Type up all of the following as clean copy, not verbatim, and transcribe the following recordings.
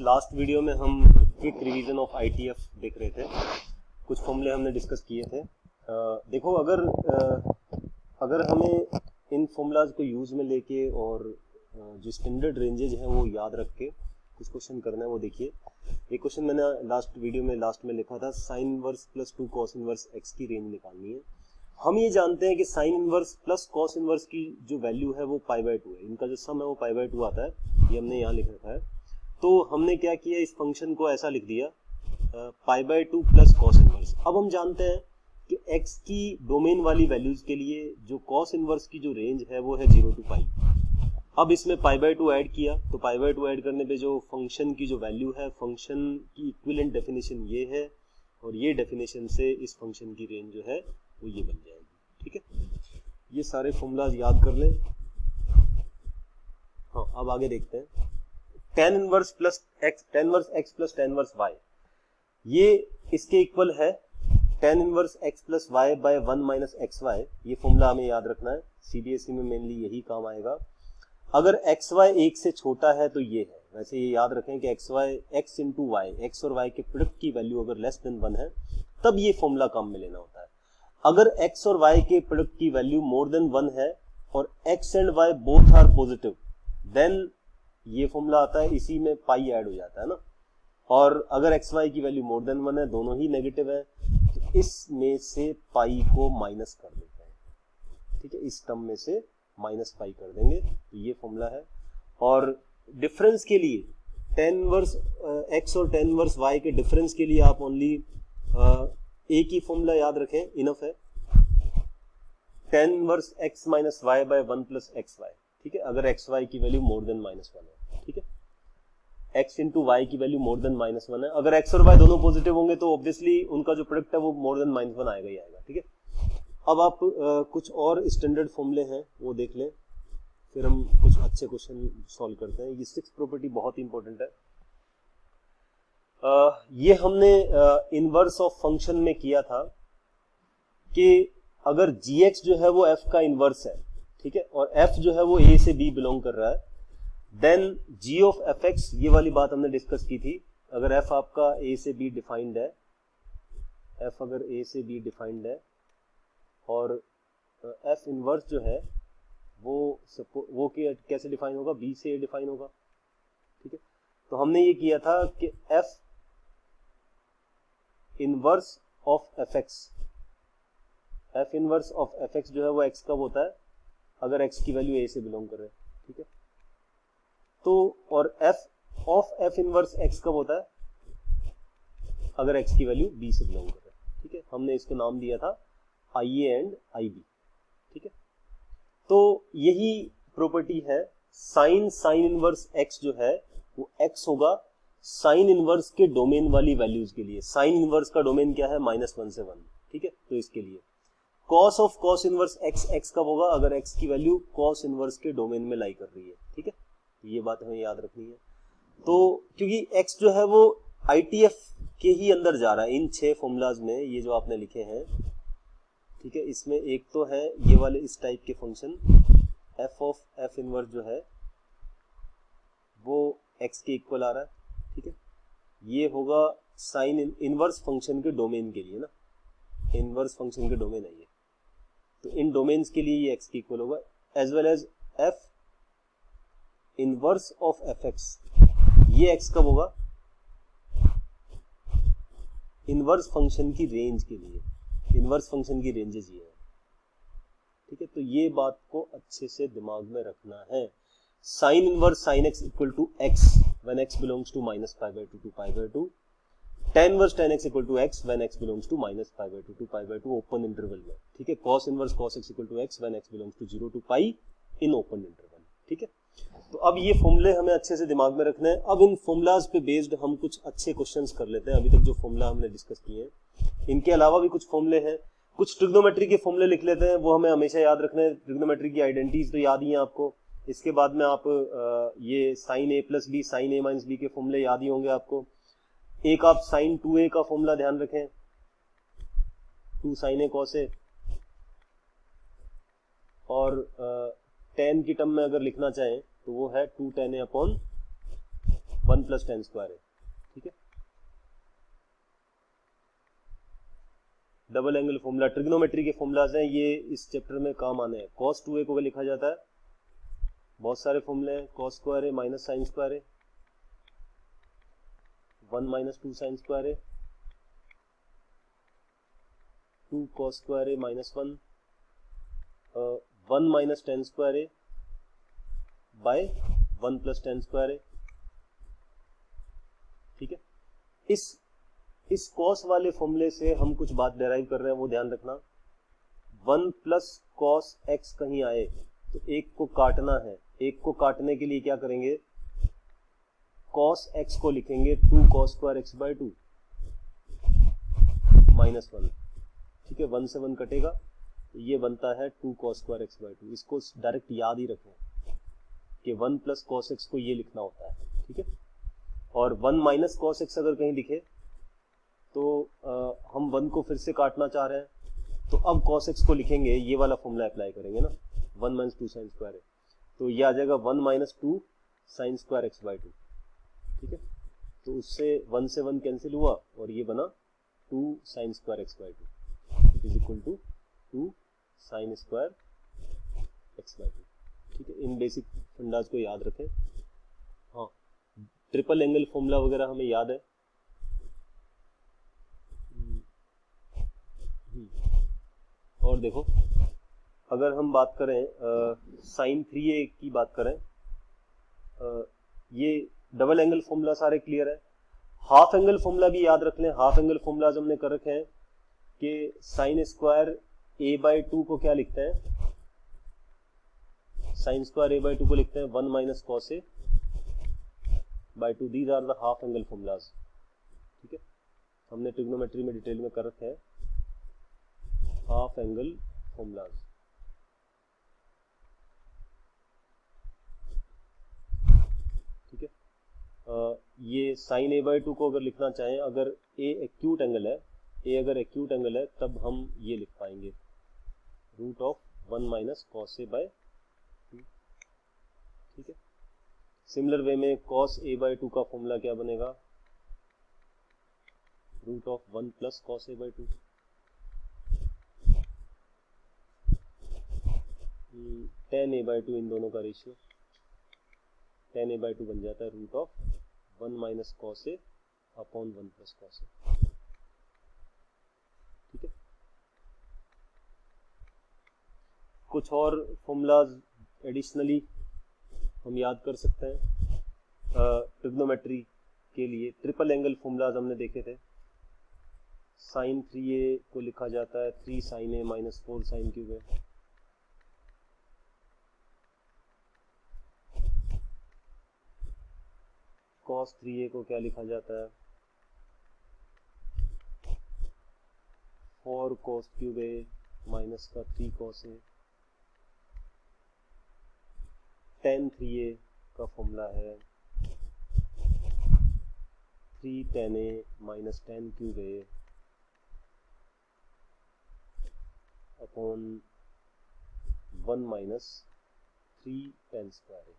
Last video में हम quick revision of ITF देख रहे थे। कुछ फॉर्मूले हमने डिस्कस किए थे। देखो अगर हमें इन फॉर्मूलाज को यूज में लेके और जो स्टैंडर्ड रेंजेज हैं वो याद रख के कुछ क्वेश्चन करना है। वो देखिए, एक क्वेश्चन मैंने लास्ट में लिखा था, sine inverse plus 2 cos inverse x की रेंज निकालनी है। हम ये जानते हैं कि sine inverse plus cos inverse की जो वैल्यू है वो π/2 है। इनका जो सम है वो π/2 आता है, ये हमने यहाँ लिख रखा है। तो हमने क्या किया, इस फंक्शन को ऐसा लिख दिया π/2 प्लस कॉस इनवर्स। अब हम जानते हैं कि x की डोमेन वाली वैल्यूज के लिए जो कॉस इनवर्स की जो रेंज है वो है 0 to π। अब इसमें π/2 ऐड किया तो π/2 ऐड करने पे जो फंक्शन की जो वैल्यू है, फंक्शन की इक्विवेलेंट डेफिनेशन ये है और ये डेफिनेशन से इस फंक्शन की रेंज जो है वो ये बन जाएगी। ठीक है, ये सारे फॉर्मूलाज याद कर लें। हाँ, अब आगे देखते हैं। tan inverse x plus tan inverse y, ये इसके इक्वल है tan inverse x plus y by 1 minus xy। ये फॉर्मूला हमें याद रखना है, सीबीएसई में मेनली यही काम आएगा। अगर xy 1 से छोटा है तो ये है। वैसे ये याद रखें कि x इंटू वाई, एक्स और y के प्रोडक्ट की वैल्यू अगर लेस देन 1 है तब ये फॉर्मूला काम में लेना होता है। अगर x और y के प्रोडक्ट की वैल्यू मोर देन 1 है और x and y both are positive, then ये फॉर्मूला आता है, इसी में पाई ऐड हो जाता है ना। और अगर एक्स वाई की वैल्यू मोर देन 1 है, दोनों ही नेगेटिव है, तो इसमें से पाई को माइनस कर देते हैं। ठीक है, इस टर्म में से माइनस पाई कर देंगे, तो ये फॉर्मूला है। और डिफरेंस के लिए tan इनवर्स x और tan इनवर्स y के डिफरेंस के लिए आप ओनली एक ही फॉर्मूला याद रखें, इनफ है, tan inverse x minus y by 1 plus xy। ठीक है, अगर एक्स वाई की वैल्यू मोर देन -1 है। ठीक है, x इंटू वाई की वैल्यू मोर देन -1 है। अगर x और y दोनों पॉजिटिव होंगे तो ऑब्वियसली उनका जो प्रोडक्ट है वो मोर देन -1 आएगा ही आएगा। ठीक है, अब आप कुछ और स्टैंडर्ड फॉर्मूले हैं वो देख लें, फिर हम कुछ अच्छे क्वेश्चन सॉल्व करते हैं। ये 6th प्रॉपर्टी बहुत ही इंपॉर्टेंट है। ये हमने इनवर्स ऑफ फंक्शन में किया था कि अगर gx जो है वो f का इनवर्स है, ठीक है, और f जो है वो a से b बिलोंग कर रहा है, देन g ऑफ fx, ये वाली बात हमने डिस्कस की थी। अगर f आपका a से b डिफाइंड है, f अगर a से b डिफाइंड है और f इनवर्स जो है वो कैसे डिफाइन होगा, b से a डिफाइन होगा। ठीक है, तो हमने ये किया था कि f inverse of fx, f inverse of fx जो है वो x कब होता है, अगर x की वैल्यू a से बिलोंग कर रहे हैं। ठीक है, तो और f of f inverse x कब होता है, अगर x की वैल्यू b से बिलोंग कर रहे हैं। ठीक है, हमने इसको नाम दिया था IA एंड IB। ठीक है, तो यही प्रॉपर्टी है। साइन इनवर्स x जो है वो x होगा साइन इनवर्स के डोमेन वाली वैल्यूज के लिए। साइन इनवर्स का डोमेन क्या है, -1 से 1। ठीक है, तो इसके लिए cos of cos inverse x कब होगा, अगर x की वैल्यू कॉस इनवर्स के डोमेन में लाई कर रही है। ठीक है, ये बात हमें याद रखनी है। तो क्योंकि x जो है वो ITF के ही अंदर जा रहा है, इन 6 फॉर्मूलाज में ये जो आपने लिखे हैं। ठीक है, इसमें एक तो है ये वाले इस टाइप के function, f of f inverse जो है वो x के इक्वल आ रहा है। ठीक है, ये होगा साइन इनवर्स फंक्शन के डोमेन के लिए ना, इनवर्स फंक्शन के डोमेन है ये, तो इन डोमेन्स के लिए ये x के इक्वल होगा, as well as f inverse of fx, ये x कब होगा, इनवर्स फंक्शन की रेंज के लिए। इनवर्स फंक्शन की रेंजेस ये है। ठीक है, तो ये बात को अच्छे से दिमाग में रखना है। Sine inverse sine x equal to x when x belongs to -π/2 to π/2, tan inverse tan x equal to x when x belongs to -π/2 to π/2 open interval में। ठीक है, cos inverse cos x equal to x when x belongs to 0 to π in open interval. ठीक है, तो अब ये फॉर्मूले हमें अच्छे से दिमाग में रखने हैं। अब इन फॉर्मूलाज पे बेस्ड हम कुछ अच्छे क्वेश्चंस कर लेते हैं। अभी तक जो फॉर्मूला हमने डिस्कस किए हैं, इनके अलावा भी कुछ फॉर्मूले हैं। कुछ ट्रिग्नोमेट्री के फॉर्मूले लिख लेते हैं, वो हमें हमेशा याद रखना है। ट्रिग्नोमेट्री की आइडेंटिटीज तो याद ही है आपको। इसके बाद में आप ये sine a plus B, sine a minus B के फॉर्मूले याद ही होंगे आपको। एक आप साइन 2a का फॉर्मूला ध्यान रखें, 2 sin a cos a, और tan की टर्म में अगर लिखना चाहें तो वो है 2 tan a upon 1 plus ten square है, ठीक है। डबल एंगल फॉर्मूला ट्रिग्नोमेट्री के फॉर्मूलाज हैं, ये इस चैप्टर में काम आने हैं। cos 2a को लिखा जाता है, बहुत सारे फॉर्मूले हैं, cos स्क्वायर है माइनस साइन स्क्वायर है, 1 माइनस 2 साइन स्क्वायर है, 2 cos स्क्वायर है माइनस 1, 1 माइनस टेन स्क्वायर है बाय 1 प्लस टेन स्क्वायर है, ठीक है। इस cos वाले फॉर्मूले से हम कुछ बात डेराइव कर रहे हैं, वो ध्यान रखना। 1 प्लस cos x कहीं आए तो एक को काटना है, एक को काटने के लिए क्या करेंगे, cos x को लिखेंगे 2 cos square x by 2 minus 1, ठीक है। 1 से 1 कटेगा, ये बनता है 2 cos स्क्वायर x बाय 2। इसको डायरेक्ट याद ही रखें कि 1 प्लस cos x को ये लिखना होता है, ठीक है। और 1 माइनस cos x अगर कहीं लिखे तो हम 1 को फिर से काटना चाह रहे हैं, तो अब cos x को लिखेंगे, ये वाला फॉर्मूला अप्लाई करेंगे ना, 1 माइनस 2 साइन स्क्वायर है, तो ये आ जाएगा 1 minus 2 sine square x by 2, ठीक है। तो उससे 1 से 1 कैंसिल हुआ और ये बना 2 sine square x by 2 is equal to 2 sine square x by 2, ठीक है। इन बेसिक फंडाज को याद रखें। हाँ, ट्रिपल एंगल फॉर्मूला वगैरह हमें याद है। और देखो, अगर हम बात करें साइन 3a की बात करें, ये डबल एंगल फॉर्मूला सारे क्लियर है। हाफ एंगल फॉर्मूला भी याद रख लें। हाफ एंगल फॉर्मूलाज हमने कर रखे हैं कि साइन स्क्वायर a बाई 2 को क्या लिखते हैं, साइन स्क्वायर a बाई 2 को लिखते हैं 1 minus cos a by 2। These are the half angle formulas, ठीक है। हमने ट्रिग्नोमेट्री में डिटेल में कर रखे हैं हाफ एंगल फॉर्मूलाज, ठीक है। ये साइन a बाई 2 को अगर लिखना चाहें, अगर a एक्यूट एंगल है, a अगर एक्यूट एंगल है, तब हम ये लिख पाएंगे root of 1 minus cos a by 2, ठीक है। सिमिलर वे में cos a बाई 2 का फॉर्मूला क्या बनेगा, root of 1 plus cos a by 2। tan a by 2 इन दोनों का रेशियो, tan a बाई 2 बन जाता है root of 1 minus cos a upon 1 plus cos a, ठीक है। कुछ और फॉर्मूलाज एडिशनली हम याद कर सकते हैं ट्रिग्नोमेट्री के लिए। ट्रिपल एंगल फॉर्मूलाज हमने देखे थे। साइन 3a को लिखा जाता है 3 sine a minus 4 sine cube a, cos 3a को क्या लिखा जाता है 4 cos क्यूब a माइनस का 3 cos a। tan 3a का फॉर्मूला है 3 tan a minus tan cube a upon 1 minus 3 tan square a,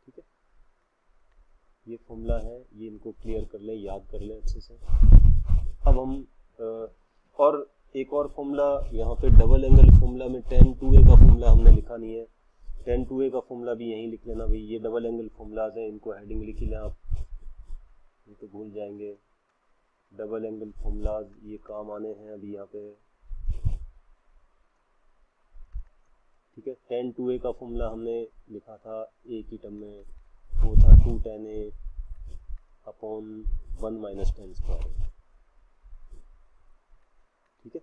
ठीक है। ये फॉर्मूला है, ये इनको क्लियर कर लें, याद कर लें अच्छे से। अब हम और एक और फॉर्मूला यहाँ पे डबल एंगल फॉर्मूला में tan 2a का फॉर्मूला हमने लिखा नहीं है, tan 2a का फॉर्मूला भी यहीं लिख लेना भाई। ये डबल एंगल फॉर्मूलाज हैं, इनको हेडिंग लिख लें आप, ये तो भूल जाएंगे। डबल एंगल फॉर्मूलाज ये काम आने हैं अभी यहाँ पे, ठीक है। tan 2a का फॉर्मूला हमने लिखा था a की टर्म में, वो था 2 tan a upon 1 minus tan square, ठीक है।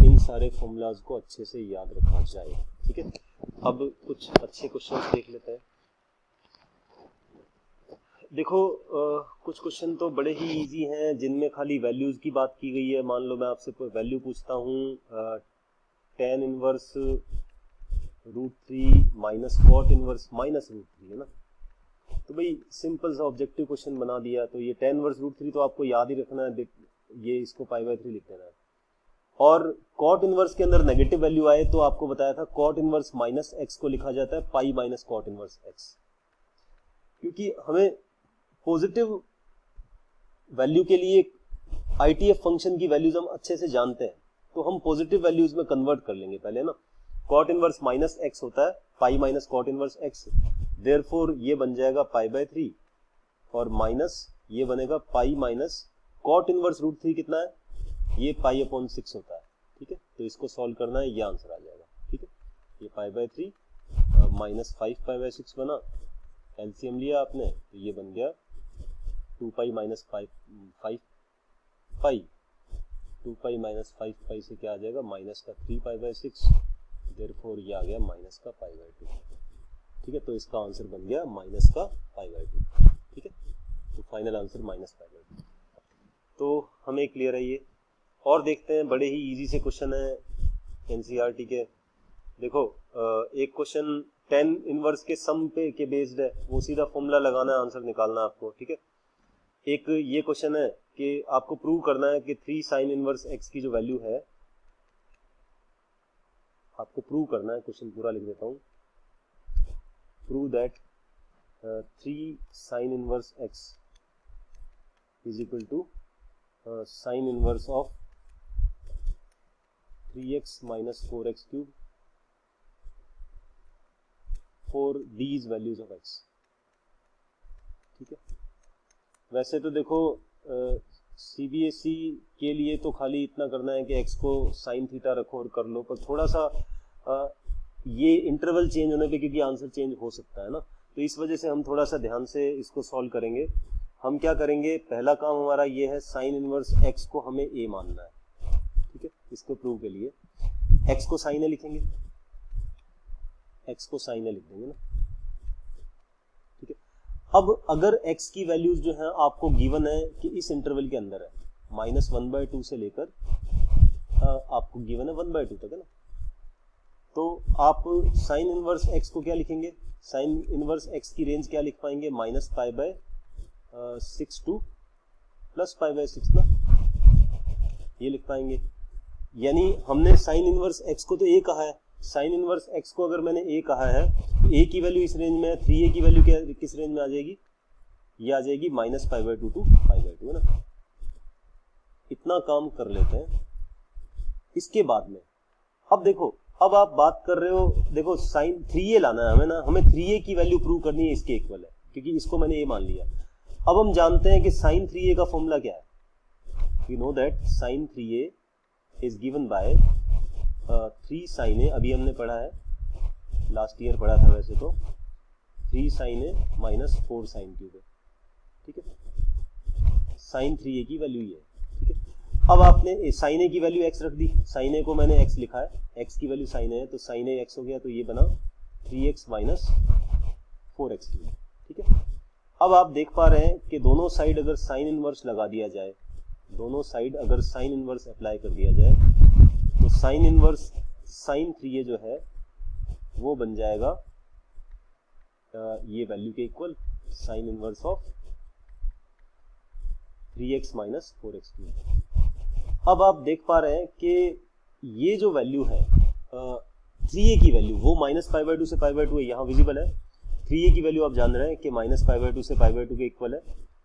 इन सारे फॉर्मूलाज को अच्छे से याद रखा जाए, ठीक है। अब कुछ अच्छे क्वेश्चंस देख लेते हैं। देखो कुछ क्वेश्चन तो बड़े ही इजी हैं, जिनमें खाली वैल्यूज की बात की गई है। मान लो मैं आपसे कोई वैल्यू पूछता हूँ tan inverse root 3 minus cot inverse minus root 3, है ना। तो भाई सिंपल सा ऑब्जेक्टिव क्वेश्चन बना दिया। तो ये tan इनवर्स रूट 3 तो आपको याद ही रखना है, ये इसको पाई बाय 3 लिख देना है। और कॉट इनवर्स के अंदर नेगेटिव वैल्यू आए तो आपको बताया था कॉट इनवर्स माइनस एक्स को लिखा जाता है pi minus cot inverse x. क्योंकि हमें पॉजिटिव वैल्यू के लिए आईटीएफ फंक्शन की वैल्यूज हम अच्छे से जानते हैं, तो हम पॉजिटिव वैल्यूज में कन्वर्ट कर लेंगे पहले ना। कॉट इनवर्स माइनस एक्स होता है pi minus cot inverse x, therefore ये बन जाएगा पाई बाय 3 और माइनस ये बनेगा pi minus cot inverse root 3 कितना है, ये पाई अपॉन 6 होता है। ठीक है, तो इसको सॉल्व करना है, ये आंसर आ जाएगा। ठीक है, ये pi by 3 minus 5 pi by 6 बना, एलसीएम लिया आपने तो ये बन गया 2 पाई माइनस 5 पाई, 2 पाई माइनस 5 पाई से क्या आ जाएगा माइनस का 3 पाई बाय 6, देयरफॉर ये आ गया माइनस का पाई बाय 2। ठीक है, तो इसका आंसर बन गया माइनस का पाई बाय 2। ठीक है, तो final answer minus pi by 2। तो हमें क्लियर है ये। और देखते हैं, बड़े ही इजी से क्वेश्चन है एनसीईआरटी के। देखो एक क्वेश्चन tan इनवर्स के सम पे के बेस्ड है, वो सीधा फॉर्मूला लगाना है, आंसर निकालना है आपको। ठीक है, एक ये क्वेश्चन है कि आपको प्रूव करना है कि 3 साइन इनवर्स x की जो वैल्यू है, आपको प्रूव करना है, क्वेश्चन पूरा लिख देता हूं, prove that 3 sine inverse x is equal to sine inverse of 3x minus 4x cube for these values of x। ठीक है, वैसे तो देखो सीबीएसई के लिए तो खाली इतना करना है कि x को साइन थीटा रखो और कर लो, पर थोड़ा सा ये इंटरवल चेंज होने पे क्योंकि आंसर चेंज हो सकता है ना, तो इस वजह से हम थोड़ा सा ध्यान से इसको सॉल्व करेंगे। हम क्या करेंगे, पहला काम हमारा ये है, साइन इनवर्स x को हमें a मानना है। ठीक है, इसको प्रूव के लिए x को साइन a लिखेंगे, x को साइन a लिख देंगे ना। ठीक है, अब अगर x की वैल्यूज जो है आपको गिवन है कि इस इंटरवल के अंदर है, -1/2 से लेकर आपको गिवन है 1/2 तक है ना, तो आप साइन इनवर्स x को क्या लिखेंगे, साइन इनवर्स x की रेंज क्या लिख पाएंगे, -π/6 टू +π/6 ना, ये लिख पाएंगे। यानी हमने साइन इनवर्स x को तो a कहा है, साइन इनवर्स x को अगर मैंने a कहा है तो a की वैल्यू इस रेंज में है, 3a की वैल्यू किस रेंज में आ जाएगी, ये आ जाएगी -π/2 टू π/2 है ना। इतना काम कर लेते हैं। इसके बाद में अब देखो, अब आप बात कर रहे हो, देखो साइन 3a लाना है हमें ना, हमें 3a की वैल्यू प्रूव करनी है, इसके इक्वल है, क्योंकि इसको मैंने a मान लिया। अब हम जानते हैं कि साइन 3a का फॉर्मूला क्या है, we know that sine 3a is given by 3 sine a, अभी हमने पढ़ा है, लास्ट ईयर पढ़ा था वैसे तो, 3 sine a minus 4 sine cube है। ठीक है, साइन 3a की वैल्यू ये है। ठीक है, अब आपने साइन a की वैल्यू x रख दी, साइन a को मैंने x लिखा है, x की वैल्यू साइन a है तो साइन a x हो गया, तो ये बना 3x माइनस 4x क्यूब। ठीक है, अब आप देख पा रहे हैं कि दोनों साइड अगर साइन इनवर्स लगा दिया जाए, दोनों साइड अगर साइन इनवर्स अप्लाई कर दिया जाए, तो साइन इनवर्स साइन 3a जो है वो बन जाएगा ये वैल्यू के equal, sign inverse of 3x minus 4x cube. अब आप देख पा रहे हैं कि ये जो वैल्यू है 3a की वैल्यू वो -π/2 से π/2 है, यहाँ विजिबल है। 3a की वैल्यू आप जान रहे हैं कि -π/2 से π/2 के इक्वल है,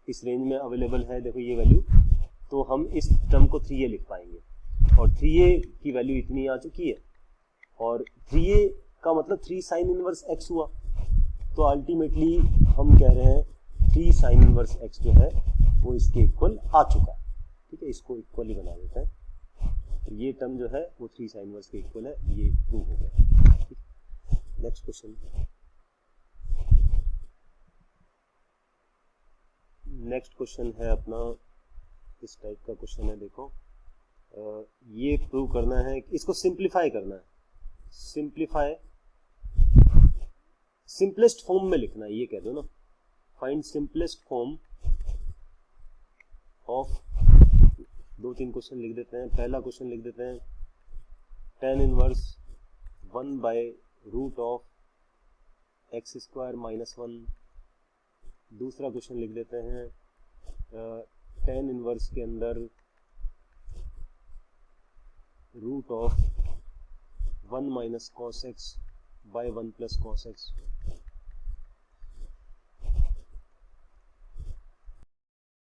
इस रेंज में अवेलेबल है, देखो ये वैल्यू, तो हम इस टर्म को 3a लिख पाएंगे, और 3a की वैल्यू इतनी आ चुकी है, और 3a का मतलब 3 साइन इनवर्स x हुआ, तो अल्टीमेटली हम कह रहे हैं 3 साइन इनवर्स x जो है वो इसके इक्वल आ चुका है। ठीक है, इसको इक्वल ही बना देते हैं, तो ये टर्म जो है वो 3 साइन इनवर्स के इक्वल है, ये प्रूव हो गया। नेक्स्ट क्वेश्चन, नेक्स्ट क्वेश्चन है अपना इस टाइप का क्वेश्चन है। देखो ये प्रूव करना है, इसको सिंप्लीफाई करना है, सिंप्लीफाई सिंपलेस्ट फॉर्म में लिखना है, ये कह दो ना, find simplest form of, 2-3 question लिख देते हैं। पहला क्वेश्चन लिख देते हैं tan inverse 1/रूट of x square minus 1। दूसरा क्वेश्चन लिख देते हैं tan इनवर्स के अंदर root of 1 minus cos x by 1 plus cos x।